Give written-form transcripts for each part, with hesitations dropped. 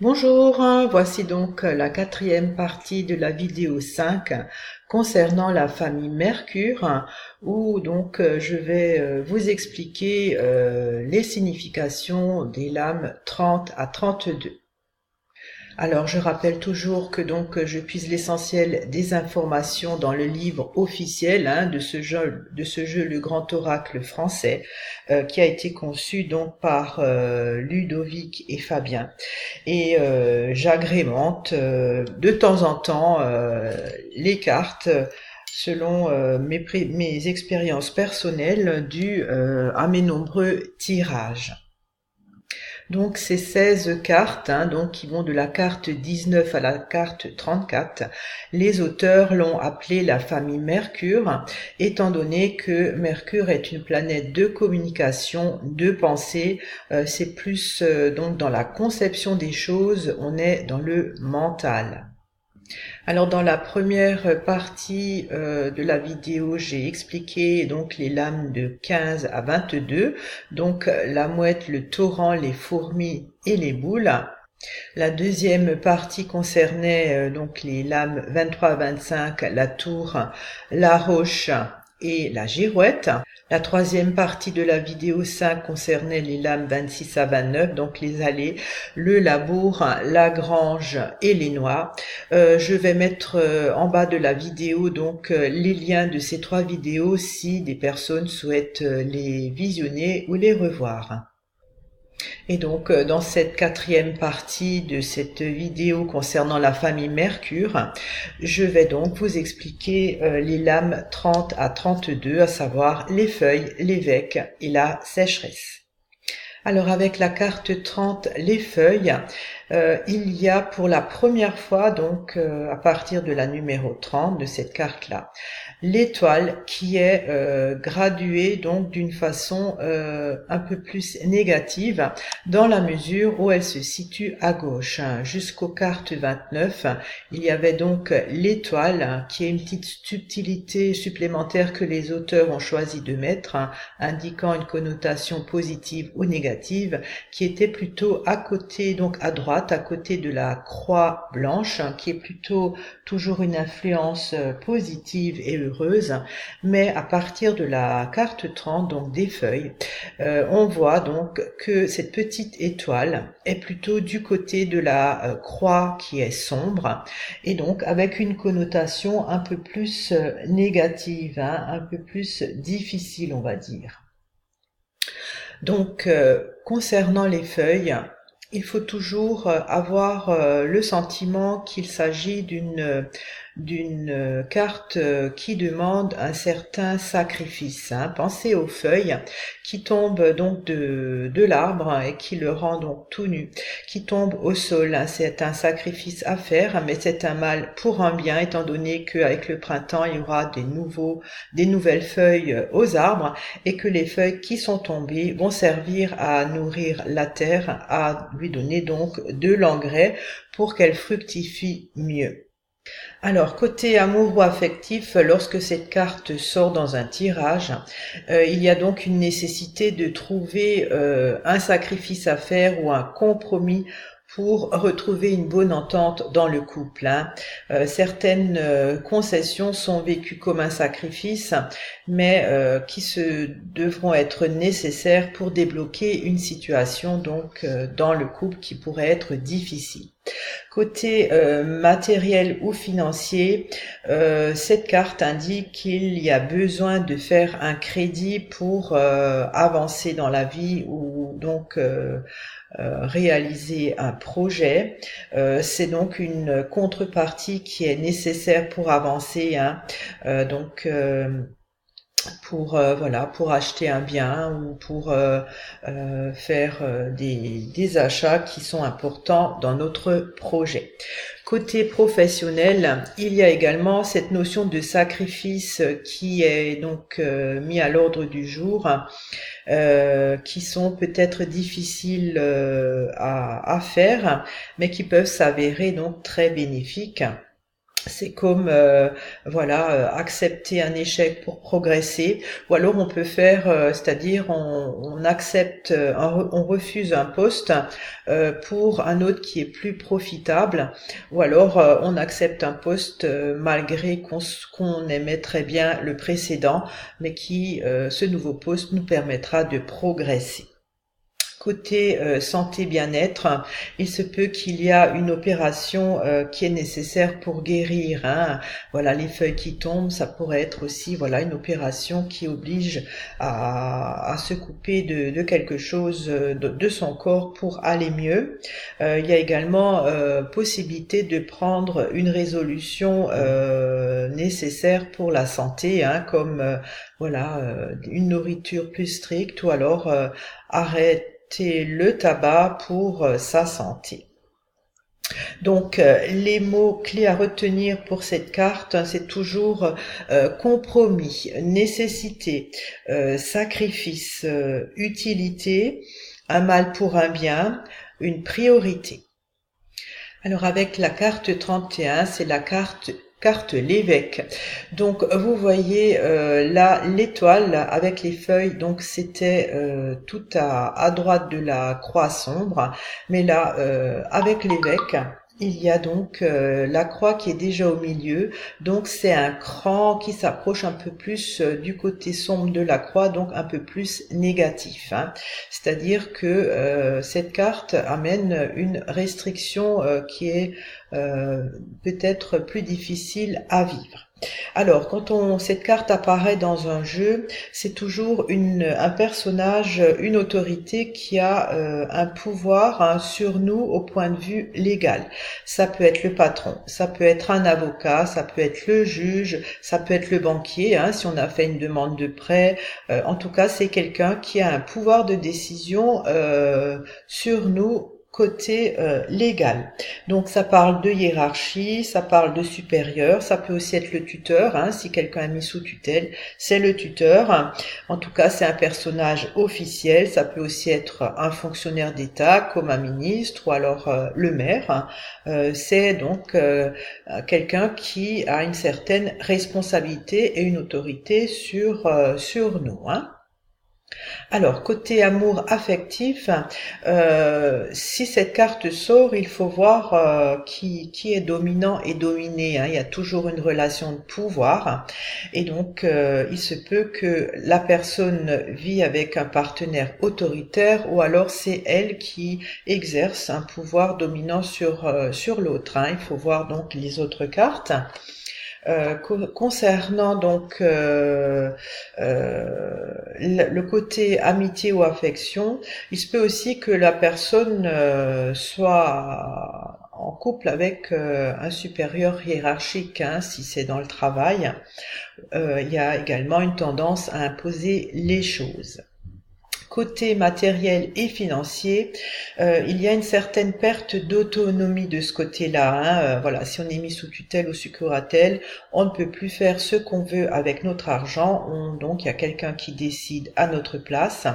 Bonjour, voici donc la quatrième partie de la vidéo 5 concernant la famille Mercure, où donc je vais vous expliquer les significations des lames 30 à 32. Alors, je rappelle toujours que donc je puise l'essentiel des informations dans le livre officiel de ce jeu Le Grand Oracle français, qui a été conçu donc par Ludovic et Fabien. Et j'agrémente de temps en temps les cartes selon mes expériences personnelles dues à mes nombreux tirages. Donc ces 16 cartes, donc qui vont de la carte 19 à la carte 34, les auteurs l'ont appelée la famille Mercure, étant donné que Mercure est une planète de communication, de pensée, c'est plus donc dans la conception des choses, on est dans le mental. Alors dans la première partie de la vidéo, j'ai expliqué donc les lames de 15 à 22, donc la mouette, le torrent, les fourmis et les boules. La deuxième partie concernait donc les lames 23 à 25, la tour, la roche et la girouette. La troisième partie de la vidéo 5 concernait les lames 26 à 29, donc les allées, le labour, la grange et les noix. Je vais mettre en bas de la vidéo donc les liens de ces trois vidéos si des personnes souhaitent les visionner ou les revoir. Et donc, dans cette quatrième partie de cette vidéo concernant la famille Mercure, je vais donc vous expliquer les lames 30 à 32, à savoir les feuilles, l'évêque et la sécheresse. Alors avec la carte 30, les feuilles, il y a pour la première fois, donc à partir de la numéro 30 de cette carte-là, l'étoile qui est graduée donc d'une façon un peu plus négative dans la mesure où elle se situe à gauche. Jusqu'aux cartes 29, il y avait donc l'étoile qui est une petite subtilité supplémentaire que les auteurs ont choisi de mettre, indiquant une connotation positive ou négative, qui était plutôt à côté, donc à droite, à côté de la croix blanche, qui est plutôt toujours une influence positive et heureuse, mais à partir de la carte 30, donc des feuilles, on voit donc que cette petite étoile est plutôt du côté de la croix qui est sombre, et donc avec une connotation un peu plus négative, un peu plus difficile, on va dire. Donc, concernant les feuilles, il faut toujours avoir le sentiment qu'il s'agit d'une carte qui demande un certain sacrifice. Pensez aux feuilles qui tombent donc de l'arbre et qui le rend donc tout nu, qui tombent au sol. C'est un sacrifice à faire, mais c'est un mal pour un bien, étant donné qu'avec le printemps, il y aura des nouvelles feuilles aux arbres et que les feuilles qui sont tombées vont servir à nourrir la terre, à lui donner donc de l'engrais pour qu'elle fructifie mieux. Alors, côté amour ou affectif, lorsque cette carte sort dans un tirage, il y a donc une nécessité de trouver un sacrifice à faire ou un compromis pour retrouver une bonne entente dans le couple. Certaines concessions sont vécues comme un sacrifice, mais qui devront être nécessaires pour débloquer une situation donc dans le couple qui pourrait être difficile. Côté matériel ou financier, cette carte indique qu'il y a besoin de faire un crédit pour avancer dans la vie ou donc réaliser un projet. C'est donc une contrepartie qui est nécessaire pour avancer. Donc pour acheter un bien ou pour faire des achats qui sont importants dans notre projet. Côté professionnel, il y a également cette notion de sacrifice qui est donc mis à l'ordre du jour, qui sont peut-être difficiles à faire, mais qui peuvent s'avérer donc très bénéfiques. C'est comme accepter un échec pour progresser, ou alors on peut faire, c'est-à-dire on accepte, on refuse un poste pour un autre qui est plus profitable, ou alors on accepte un poste malgré qu'on aimait très bien le précédent, mais qui ce nouveau poste nous permettra de progresser. Côté santé bien-être, il se peut qu'il y a une opération qui est nécessaire pour guérir, hein. Voilà, les feuilles qui tombent, ça pourrait être aussi une opération qui oblige à se couper de quelque chose de son corps pour aller mieux. Il y a également possibilité de prendre une résolution nécessaire pour la santé, hein, comme une nourriture plus stricte, ou alors arrêter le tabac pour sa santé. Donc les mots clés à retenir pour cette carte, hein, c'est toujours compromis, nécessité, sacrifice, utilité, un mal pour un bien, une priorité. Alors avec la carte 31, c'est la carte l'évêque. Donc vous voyez là l'étoile avec les feuilles, donc c'était tout à droite de la croix sombre, mais là avec l'évêque il y a donc la croix qui est déjà au milieu, donc c'est un cran qui s'approche un peu plus du côté sombre de la croix, donc un peu plus négatif, hein. C'est-à-dire que cette carte amène une restriction qui est peut-être plus difficile à vivre. Alors, quand cette carte apparaît dans un jeu, c'est toujours un personnage, une autorité qui a un pouvoir, hein, sur nous au point de vue légal. Ça peut être le patron, ça peut être un avocat, ça peut être le juge, ça peut être le banquier, hein, si on a fait une demande de prêt. En tout cas, c'est quelqu'un qui a un pouvoir de décision sur nous côté légal. Donc ça parle de hiérarchie, ça parle de supérieur, ça peut aussi être le tuteur, hein, si quelqu'un est mis sous tutelle, c'est le tuteur. En tout cas, c'est un personnage officiel, ça peut aussi être un fonctionnaire d'État comme un ministre ou alors le maire. C'est donc quelqu'un qui a une certaine responsabilité et une autorité sur nous, hein. Alors, côté amour affectif, si cette carte sort, il faut voir qui est dominant et dominé, hein. Il y a toujours une relation de pouvoir, et donc il se peut que la personne vit avec un partenaire autoritaire, ou alors c'est elle qui exerce un pouvoir dominant sur l'autre, hein. Il faut voir donc les autres cartes. Concernant donc le côté amitié ou affection, il se peut aussi que la personne soit en couple avec un supérieur hiérarchique, hein, si c'est dans le travail. Il y a également une tendance à imposer les choses. Côté matériel et financier, il y a une certaine perte d'autonomie de ce côté-là, hein. Voilà, si on est mis sous tutelle ou sous curatelle, on ne peut plus faire ce qu'on veut avec notre argent. Donc, il y a quelqu'un qui décide à notre place.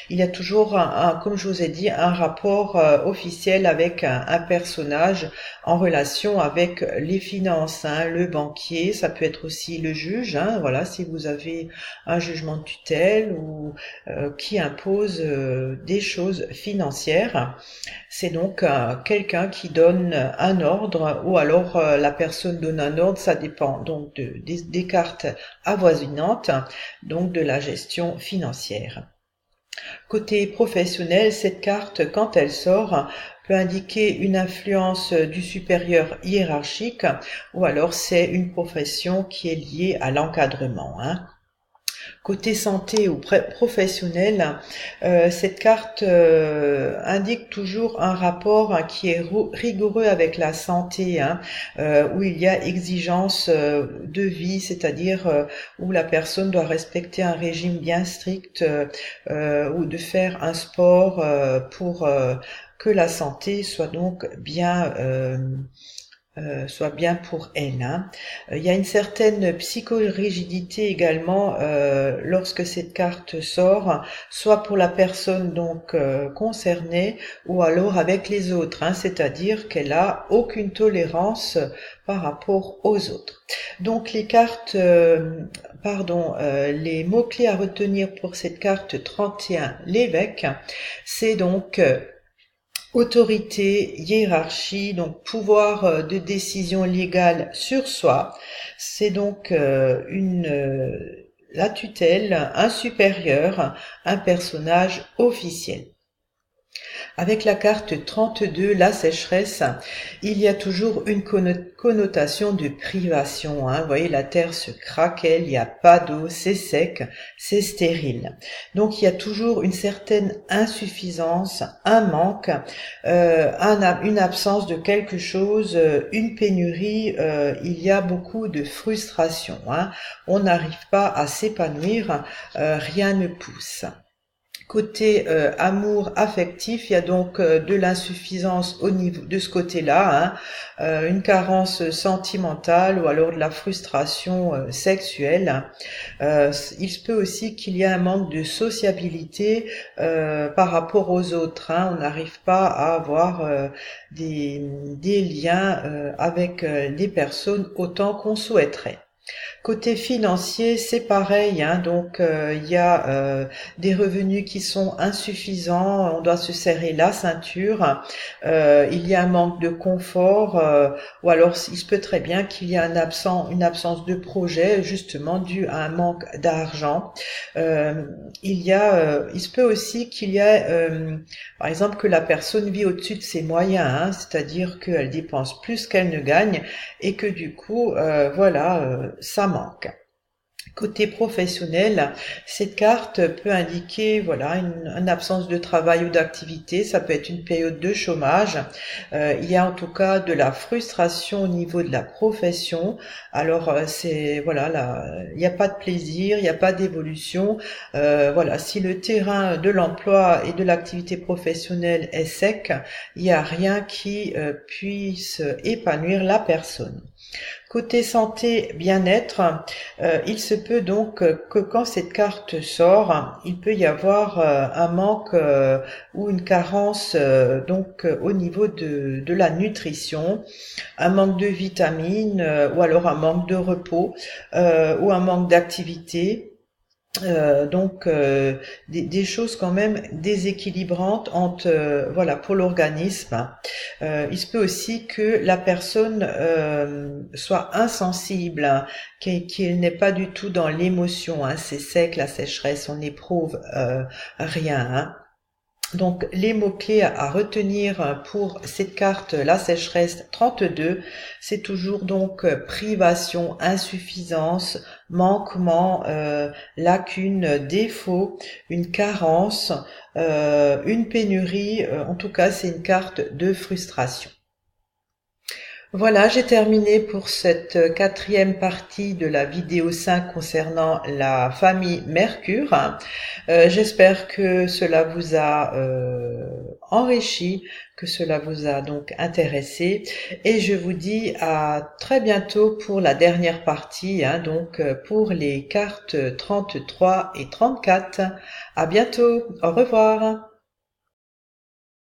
Il y a toujours, comme je vous ai dit, un rapport officiel avec un personnage en relation avec les finances, hein, le banquier. Ça peut être aussi le juge, hein. Voilà, si vous avez un jugement de tutelle ou qui impose des choses financières. C'est donc quelqu'un qui donne un ordre, ou alors la personne donne un ordre, ça dépend donc des cartes avoisinantes, donc de la gestion financière. Côté professionnel, cette carte, quand elle sort, peut indiquer une influence du supérieur hiérarchique, ou alors c'est une profession qui est liée à l'encadrement, hein. Côté santé ou professionnel, cette carte indique toujours un rapport, hein, qui est rigoureux avec la santé, hein, où il y a exigence de vie, c'est-à-dire où la personne doit respecter un régime bien strict, ou de faire un sport pour que la santé soit donc bien soit bien pour elle, hein. Il y a une certaine psychorigidité également lorsque cette carte sort, soit pour la personne donc concernée ou alors avec les autres, hein, c'est-à-dire qu'elle a aucune tolérance par rapport aux autres. Donc les cartes, les mots-clés à retenir pour cette carte 31, l'évêque, c'est donc autorité, hiérarchie, donc pouvoir de décision légale sur soi. C'est donc la tutelle, un supérieur, un personnage officiel. Avec la carte 32, la sécheresse, il y a toujours une connotation de privation, hein. Vous voyez, la terre se craquelle, il n'y a pas d'eau, c'est sec, c'est stérile. Donc il y a toujours une certaine insuffisance, un manque, une absence de quelque chose, une pénurie, il y a beaucoup de frustration, hein. On n'arrive pas à s'épanouir, rien ne pousse. Côté amour affectif, il y a donc de l'insuffisance au niveau de ce côté-là, hein, une carence sentimentale ou alors de la frustration sexuelle. Il se peut aussi qu'il y ait un manque de sociabilité par rapport aux autres, hein. On n'arrive pas à avoir des liens avec des personnes autant qu'on souhaiterait. Côté financier, c'est pareil, hein, donc il y a des revenus qui sont insuffisants, on doit se serrer la ceinture, il y a un manque de confort, ou alors il se peut très bien qu'il y ait une absence de projet, justement dû à un manque d'argent. Il se peut aussi qu'il y ait, par exemple, que la personne vit au-dessus de ses moyens, hein, c'est-à-dire qu'elle dépense plus qu'elle ne gagne et que du coup, ça manque. Côté professionnel, cette carte peut indiquer une absence de travail ou d'activité, ça peut être une période de chômage, il y a en tout cas de la frustration au niveau de la profession, alors il n'y a pas de plaisir, il n'y a pas d'évolution, si le terrain de l'emploi et de l'activité professionnelle est sec, il n'y a rien qui puisse épanouir la personne. Côté santé, bien-être, il se peut donc que quand cette carte sort, il peut y avoir un manque ou une carence au niveau de la nutrition, un manque de vitamines ou alors un manque de repos ou un manque d'activité. Des choses quand même déséquilibrantes pour l'organisme. Il se peut aussi que la personne soit insensible, hein, qu'il n'est pas du tout dans l'émotion, hein. C'est sec, la sécheresse, on n'éprouve rien, hein. Donc les mots-clés à retenir pour cette carte, la sécheresse 32, c'est toujours donc privation, insuffisance, manquement, lacune, défaut, une carence, une pénurie, en tout cas c'est une carte de frustration. Voilà, j'ai terminé pour cette quatrième partie de la vidéo 5 concernant la famille Mercure. J'espère que cela vous a enrichi, que cela vous a donc intéressé, et je vous dis à très bientôt pour la dernière partie, hein, pour les cartes 33 et 34. À bientôt, au revoir.